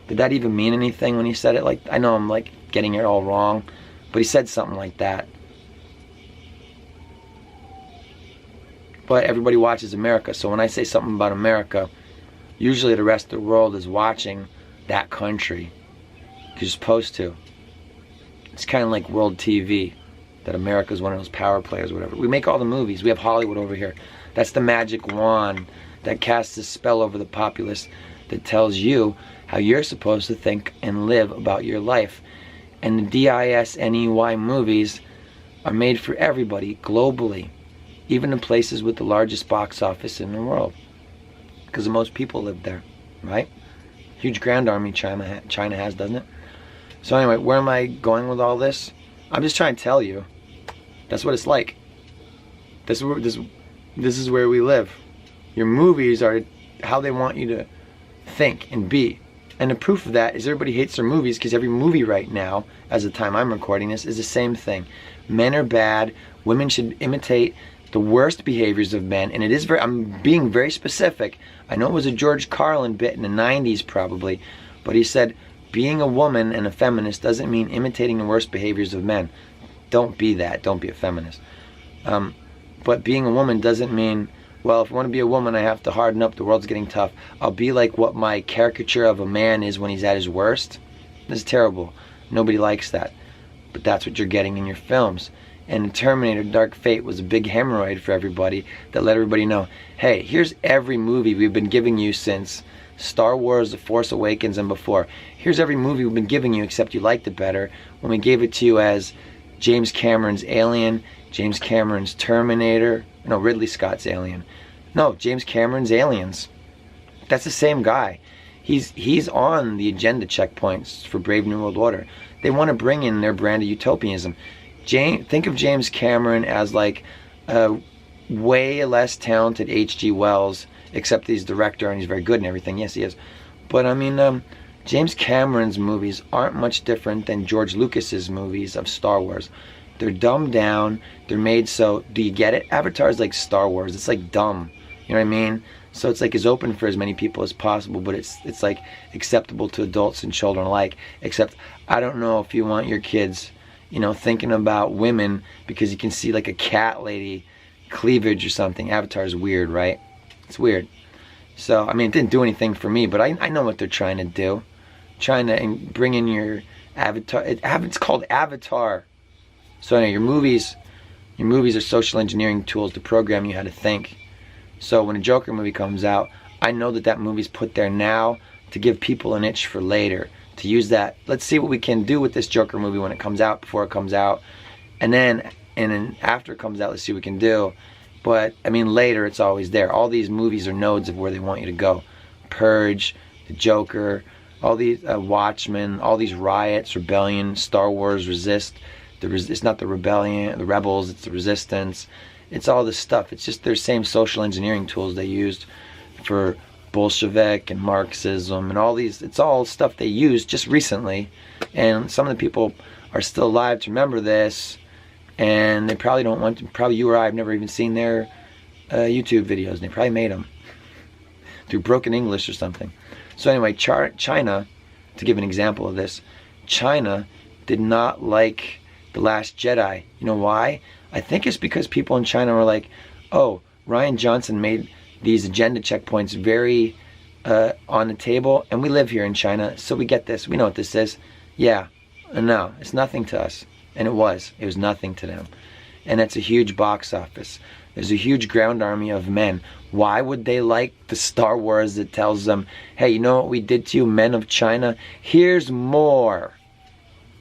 Did that even mean anything when he said it? Like, I know I'm like getting it all wrong, but he said something like that. But everybody watches America, so when I say something about America, usually the rest of the world is watching that country. You're supposed to. It's kind of like world TV, that America is one of those power players or whatever. We make all the movies. We have Hollywood over here. That's the magic wand that casts a spell over the populace that tells you how you're supposed to think and live about your life. And the DISNEY movies are made for everybody globally, even in places with the largest box office in the world, because most people live there, right? Huge grand army China has, doesn't it? So anyway, where am I going with all this? I'm just trying to tell you, that's what it's like. This is where we live. Your movies are how they want you to think and be. And the proof of that is everybody hates their movies, because every movie right now, as the time I'm recording this, is the same thing. Men are bad. Women should imitate the worst behaviors of men. And it is I'm being very specific. I know it was a George Carlin bit in the 90s probably, but he said, being a woman and a feminist doesn't mean imitating the worst behaviors of men. Don't be that. Don't be a feminist. But being a woman doesn't mean, well, if I want to be a woman, I have to harden up. The world's getting tough. I'll be like what my caricature of a man is when he's at his worst. This is terrible. Nobody likes that. But that's what you're getting in your films. And Terminator Dark Fate was a big hemorrhoid for everybody that let everybody know, hey, here's every movie we've been giving you since Star Wars, The Force Awakens, and before. Here's every movie we've been giving you, except you liked it better when we gave it to you as James Cameron's Alien, James Cameron's Terminator, no, Ridley Scott's Alien. No, James Cameron's Aliens. That's the same guy. He's on the agenda checkpoints for Brave New World Order. They want to bring in their brand of utopianism. Think of James Cameron as like a way less talented H.G. Wells, except he's director and he's very good and everything. Yes, he is. But I mean, James Cameron's movies aren't much different than George Lucas's movies of Star Wars. They're dumbed down. They're made so, do you get it? Avatar is like Star Wars. It's like dumb. You know what I mean? So it's like it's open for as many people as possible, but it's like acceptable to adults and children alike. Except I don't know if you want your kids, you know, thinking about women because you can see like a cat lady cleavage or something. Avatar is weird, right? It's weird. So I mean, it didn't do anything for me, but I know what they're trying to do. Trying to bring in your Avatar. It's called Avatar. So anyway, your movies are social engineering tools to program you how to think. So when a Joker movie comes out, I know that movie's put there now to give people an itch for later. To use that, let's see what we can do with this Joker movie when it comes out, before it comes out. And then after it comes out, let's see what we can do. But, I mean, later it's always there. All these movies are nodes of where they want you to go. Purge, the Joker, all these Watchmen, all these riots, rebellion, Star Wars, Resist. It's not the rebellion, the rebels, it's the resistance. It's all this stuff. It's just their same social engineering tools they used for Bolshevik and Marxism and all these. It's all stuff they used just recently. And some of the people are still alive to remember this. And they probably don't want to. Probably you or I have never even seen their YouTube videos. And they probably made them through broken English or something. So anyway, China, to give an example of this, China did not like The Last Jedi. You know why? I think it's because people in China were like, oh, Ryan Johnson made these agenda checkpoints very on the table, and we live here in China, so we get this. We know what this is. Yeah, no, it's nothing to us. And it was nothing to them. And it's a huge box office. There's a huge ground army of men. Why would they like the Star Wars that tells them, hey, you know what we did to you, men of China? Here's more.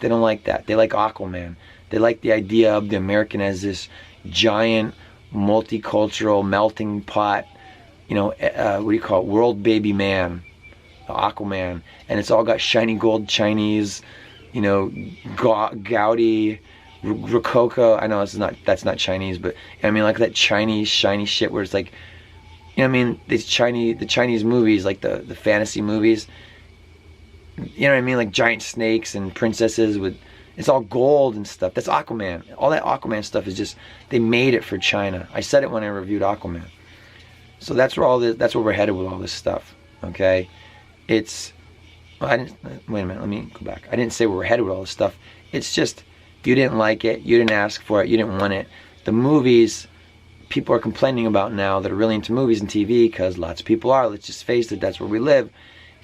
They don't like that. They like Aquaman. They like the idea of the American as this giant, multicultural melting pot, you know, what do you call it? World baby man, Aquaman. And it's all got shiny gold Chinese, you know, gaudy, rococo. I know that's not Chinese, but I mean, like that Chinese shiny shit where it's like, you know what I mean? The Chinese movies, like the fantasy movies, you know what I mean? Like giant snakes and princesses with, it's all gold and stuff. That's Aquaman. All that Aquaman stuff is just, they made it for China. I said it when I reviewed Aquaman. So that's where we're headed with all this stuff, okay? It's Well, I didn't, wait a minute, let me go back. I didn't say we're headed with all this stuff. It's just, you didn't like it, you didn't ask for it, you didn't want it. The movies people are complaining about now that are really into movies and TV, because lots of people are, let's just face it, that's where we live.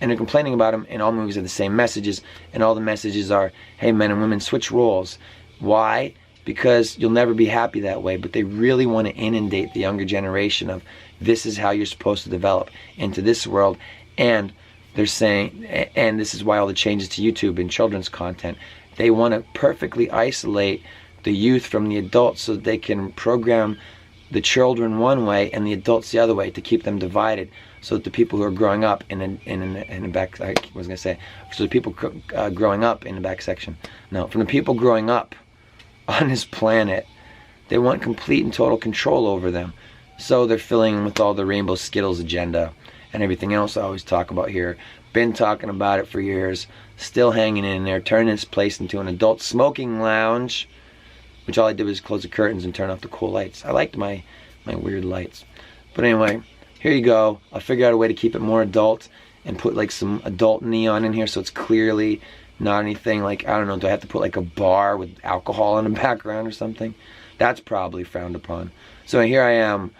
And they're complaining about them, and all movies are the same messages, and all the messages are, hey, men and women, switch roles. Why? Because you'll never be happy that way, but they really want to inundate the younger generation of, this is how you're supposed to develop into this world. And they're saying, and this is why all the changes to YouTube and children's content, they want to perfectly isolate the youth from the adults so that they can program the children one way and the adults the other way to keep them divided, so that the people who are growing up in the back, I was going to say, so the people growing up in the back section, no, from the people growing up on this planet, they want complete and total control over them. So they're filling in with all the Rainbow Skittles agenda and everything else I always talk about here. Been talking about it for years, still hanging in there, turning this place into an adult smoking lounge, which all I did was close the curtains and turn off the cool lights. I liked my weird lights. But anyway, here you go. I'll figure out a way to keep it more adult and put like some adult neon in here so it's clearly not anything like, I don't know, do I have to put like a bar with alcohol in the background or something? That's probably frowned upon. So here I am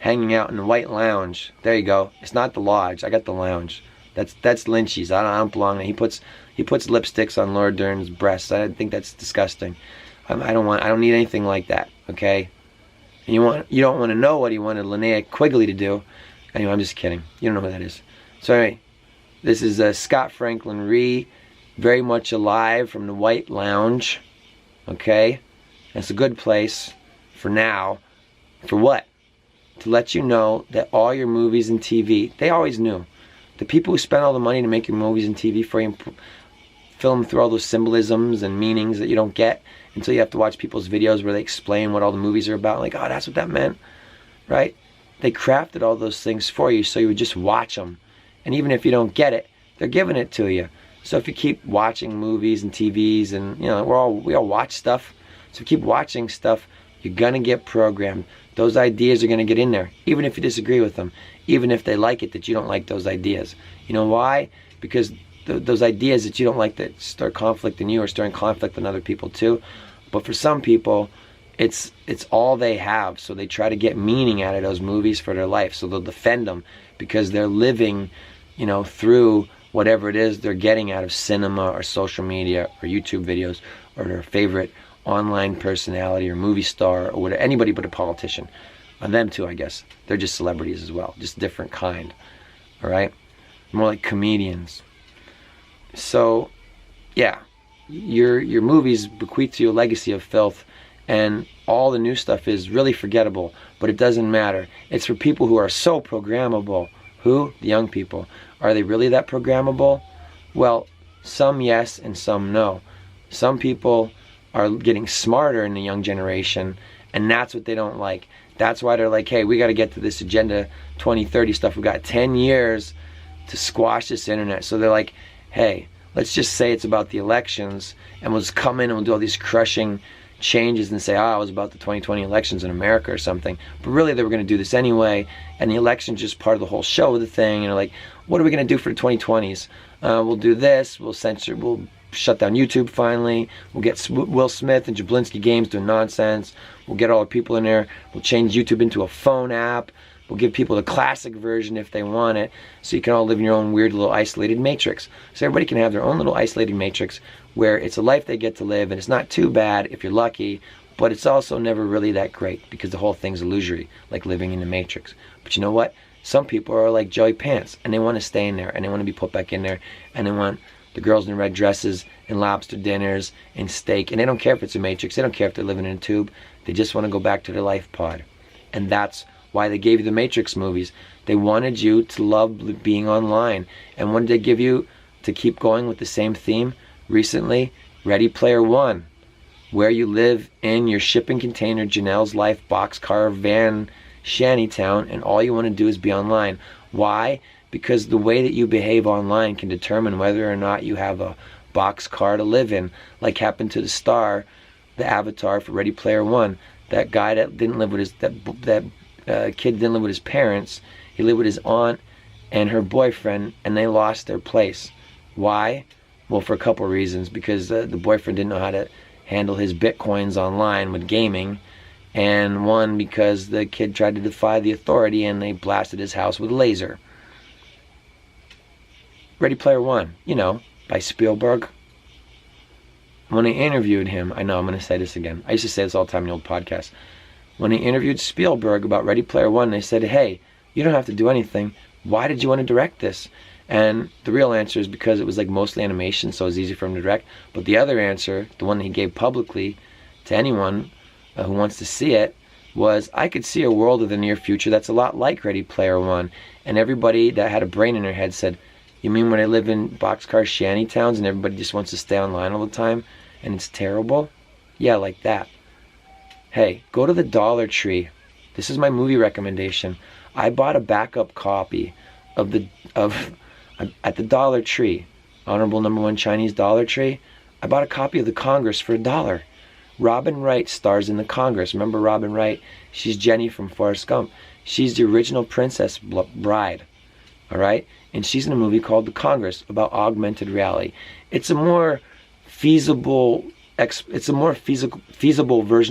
hanging out in the white lounge. There you go. It's not the lodge. I got the lounge. That's Lynchy's. I don't belong there. He puts lipsticks on Laura Dern's breasts. I think that's disgusting. I don't need anything like that. Okay. And you don't want to know what he wanted Linnea Quigley to do. Anyway, I'm just kidding. You don't know who that is. So anyway, this is Scott Franklin Ree, very much alive from the White Lounge. Okay, and it's a good place for now. For what? To let you know that all your movies and TV, they always knew. The people who spent all the money to make your movies and TV for you, film through all those symbolisms and meanings that you don't get until you have to watch people's videos where they explain what all the movies are about. Like, oh, that's what that meant, right? They crafted all those things for you so you would just watch them. And even if you don't get it, they're giving it to you. So if you keep watching movies and TVs, and you know, we all watch stuff. So keep watching stuff, you're gonna get programmed. Those ideas are gonna get in there, even if you disagree with them, even if they like it that you don't like those ideas. You know why? Because those ideas that you don't like that start conflict in you are stirring conflict in other people too. But for some people, it's all they have, so they try to get meaning out of those movies for their life. So they'll defend them because they're living, you know, through whatever it is they're getting out of cinema or social media or YouTube videos or their favorite online personality or movie star or whatever, anybody but a politician. And them too, I guess. They're just celebrities as well, just different kind. All right, more like comedians. So, yeah, your movies bequeath to you a legacy of filth, and all the new stuff is really forgettable. But it doesn't matter. It's for people who are so programmable. Who? The young people. Are they really that programmable? Well, some yes and some no. Some people are getting smarter in the young generation, and that's what they don't like. That's why they're like, hey, we got to get to this Agenda 2030 stuff. We've got 10 years to squash this internet. So they're like, hey, let's just say it's about the elections, and we'll just come in and we'll do all these crushing changes and say, oh, it was about the 2020 elections in America or something. But really they were going to do this anyway, and the election's just part of the whole show of the thing. And they're like, what are we going to do for the 2020s? We'll do this, we'll censor, we'll shut down YouTube finally, we'll get Will Smith and Jablinski Games doing nonsense, we'll get all the people in there, we'll change YouTube into a phone app, we'll give people the classic version if they want it, so you can all live in your own weird little isolated matrix. So everybody can have their own little isolated matrix where it's a life they get to live, and it's not too bad if you're lucky, but it's also never really that great because the whole thing's illusory, like living in the matrix. But you know what? Some people are like Joey Pants, and they want to stay in there, and they want to be put back in there, and they want the girls in red dresses and lobster dinners and steak, and they don't care if it's a matrix, they don't care if they're living in a tube, they just want to go back to their life pod. And that's why they gave you the Matrix movies. They wanted you to love being online. And what did they give you to keep going with the same theme recently? Ready Player One, where you live in your shipping container, Janelle's Life boxcar van shantytown, and all you want to do is be online. Why? Because the way that you behave online can determine whether or not you have a boxcar to live in, like happened to the star, the avatar for Ready Player One. That guy that didn't live with his, that kid didn't live with his parents. He lived with his aunt and her boyfriend, and they lost their place. Why? Well, for a couple of reasons. Because the boyfriend didn't know how to handle his bitcoins online with gaming, and one, because the kid tried to defy the authority and they blasted his house with a laser. Ready Player One, you know, by Spielberg. When I interviewed him, I know I'm going to say this again. I used to say this all the time in the old podcast. When I interviewed Spielberg about Ready Player One, they said, hey, you don't have to do anything. Why did you want to direct this? And the real answer is because it was like mostly animation, so it was easy for him to direct. But the other answer, the one that he gave publicly to anyone who wants to see it, was I could see a world of the near future that's a lot like Ready Player One. And everybody that had a brain in their head said, you mean when I live in boxcar shanty towns and everybody just wants to stay online all the time and it's terrible? Yeah, like that. Hey, go to the Dollar Tree. This is my movie recommendation. I bought a backup copy at the Dollar Tree, Honorable #1 Chinese Dollar Tree. I bought a copy of The Congress for $1. Robin Wright stars in The Congress. Remember Robin Wright? She's Jenny from Forrest Gump. She's the original Princess Bride. All right? And she's in a movie called The Congress about augmented reality. It's a more feasible version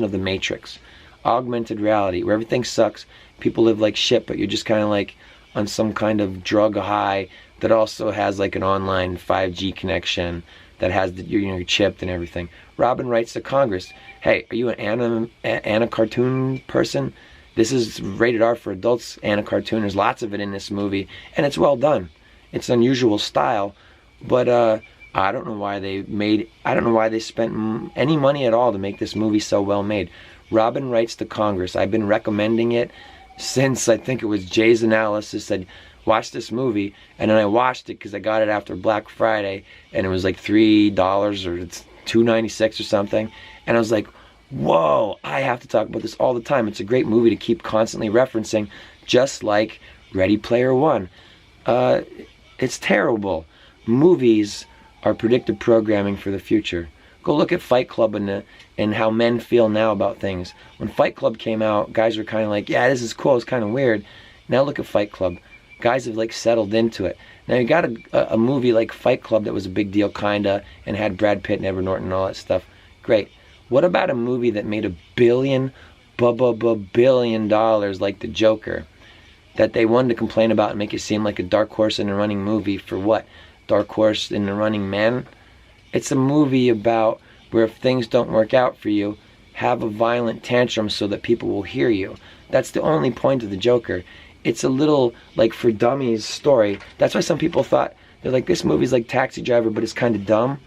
of The Matrix. Augmented reality, where everything sucks, people live like shit, but you're just kind of like on some kind of drug high that also has like an online 5G connection that has you're chipped and everything. Robin writes to Congress, hey, are you an Anna cartoon person? This is rated R for adults, Anna cartoon. There's lots of it in this movie, and it's well done. It's unusual style, but I don't know why they spent any money at all to make this movie so well made. Robin Writes to Congress. I've been recommending it since I think it was Jay's Analysis said, watch this movie, and then I watched it because I got it after Black Friday, and it was like $3 or it's $2.96 or something, and I was like, whoa, I have to talk about this all the time. It's a great movie to keep constantly referencing, just like Ready Player One. It's terrible. Movies are predictive programming for the future. Go look at Fight Club and how men feel now about things. When Fight Club came out, guys were kind of like, yeah, this is cool, it's kind of weird. Now look at Fight Club. Guys have like settled into it. Now you got a movie like Fight Club that was a big deal kinda and had Brad Pitt and Edward Norton and all that stuff. Great. What about a movie that made $1 billion like The Joker, that they wanted to complain about and make it seem like a dark horse in the running movie for what? Dark horse in the running man? It's a movie about where if things don't work out for you, have a violent tantrum so that people will hear you. That's the only point of The Joker. It's a little like for dummies story. That's why some people thought, they're like, this movie's like Taxi Driver, but it's kind of dumb.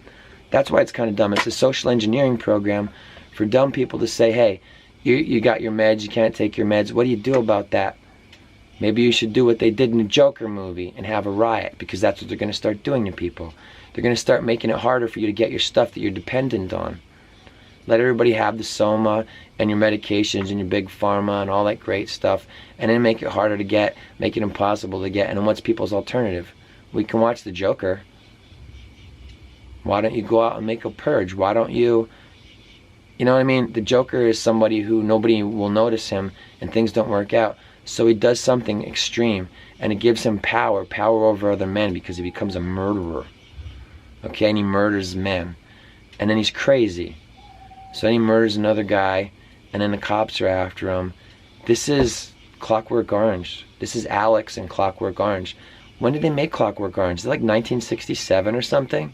That's why it's kind of dumb. It's a social engineering program for dumb people to say, hey, you got your meds, you can't take your meds. What do you do about that? Maybe you should do what they did in the Joker movie and have a riot, because that's what they're going to start doing to people. They're going to start making it harder for you to get your stuff that you're dependent on. Let everybody have the Soma and your medications and your big pharma and all that great stuff, and then make it harder to get, make it impossible to get. And then what's people's alternative? We can watch The Joker. Why don't you go out and make a purge? Why don't you, you know what I mean? The Joker is somebody who nobody will notice him and things don't work out. So he does something extreme, and it gives him power over other men, because he becomes a murderer. Okay, and he murders men. And then he's crazy. So then he murders another guy, and then the cops are after him. This is Clockwork Orange. This is Alex in Clockwork Orange. When did they make Clockwork Orange? Is it like 1967 or something?